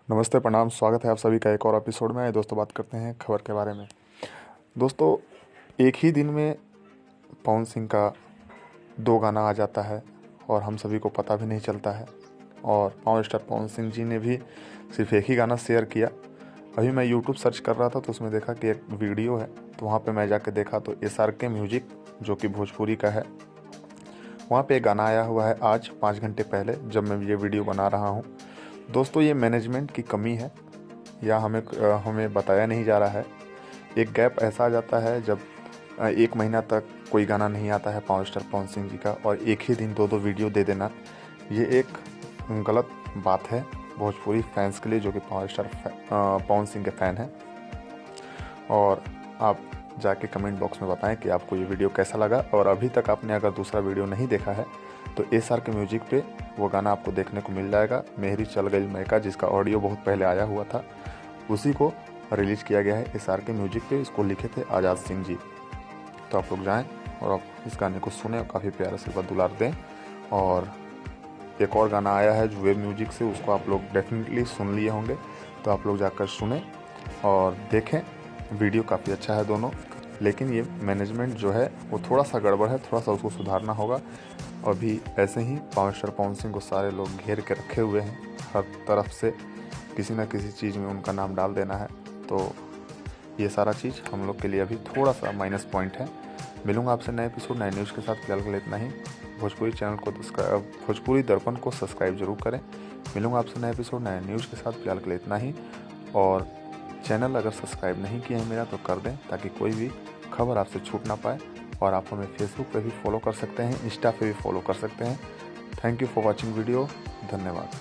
नमस्ते, प्रणाम। स्वागत है आप सभी का एक और एपिसोड में। दोस्तों, बात करते हैं खबर के बारे में। दोस्तों, एक ही दिन में पवन सिंह का 2 गाना आ जाता है और हम सभी को पता भी नहीं चलता है। और पावर स्टार पवन सिंह जी ने भी सिर्फ एक ही गाना शेयर किया। अभी मैं यूट्यूब सर्च कर रहा था तो उसमें देखा कि एक वीडियो है, तो वहाँ पर मैं जाके देखा तो SRK म्यूजिक जो कि भोजपुरी का है, वहाँ पे एक गाना आया हुआ है आज 5 घंटे पहले, जब मैं ये वीडियो बना रहा हूँ। दोस्तों, ये मैनेजमेंट की कमी है या हमें बताया नहीं जा रहा है। एक गैप ऐसा आ जाता है जब 1 महीना तक कोई गाना नहीं आता है पावर स्टार पवन सिंह जी का, और एक ही दिन 2-2 वीडियो दे देना, ये एक गलत बात है भोजपुरी फैंस के लिए, जो कि पावर स्टार पवन सिंह के फ़ैन हैं। और आप जाके कमेंट बॉक्स में बताएं कि आपको ये वीडियो कैसा लगा। और अभी तक आपने अगर दूसरा वीडियो नहीं देखा है तो SRK म्यूजिक पे वो गाना आपको देखने को मिल जाएगा, मेहरी चल गई मैका, जिसका ऑडियो बहुत पहले आया हुआ था, उसी को रिलीज़ किया गया है SRK म्यूजिक पे। इसको लिखे थे आज़ाद सिंह जी। तो आप लोग जाएं और आप इस गाने को सुने और काफ़ी प्यारा से दुलार दें। और एक और गाना आया है जो वेब म्यूजिक से, उसको आप लोग डेफिनेटली सुन लिए होंगे, तो आप लोग जाकर सुने और देखें। वीडियो काफ़ी अच्छा है दोनों, लेकिन ये मैनेजमेंट जो है वो थोड़ा सा गड़बड़ है, थोड़ा सा उसको सुधारना होगा। अभी ऐसे ही पावर स्टार पवन सिंह को सारे लोग घेर के रखे हुए हैं, हर तरफ से किसी न किसी चीज़ में उनका नाम डाल देना है। तो ये सारा चीज़ हम लोग के लिए अभी थोड़ा सा माइनस पॉइंट है। मिलूंगा आपसे नए एपिसोड, नए न्यूज़ के साथ। फिलहाल के लिए इतना ही। भोजपुरी चैनल को भोजपुरी दर्पण को सब्सक्राइब जरूर करें। मिलूंगा आपसे नए एपिसोड, नए न्यूज़ के साथ। फिलहाल के लिए इतना ही। और चैनल अगर सब्सक्राइब नहीं किया है मेरा तो कर दें, ताकि कोई भी खबर आपसे छूट ना पाए। और आप हमें फेसबुक पे भी फॉलो कर सकते हैं, इंस्टा पे भी फॉलो कर सकते हैं। Thank you for watching video. धन्यवाद।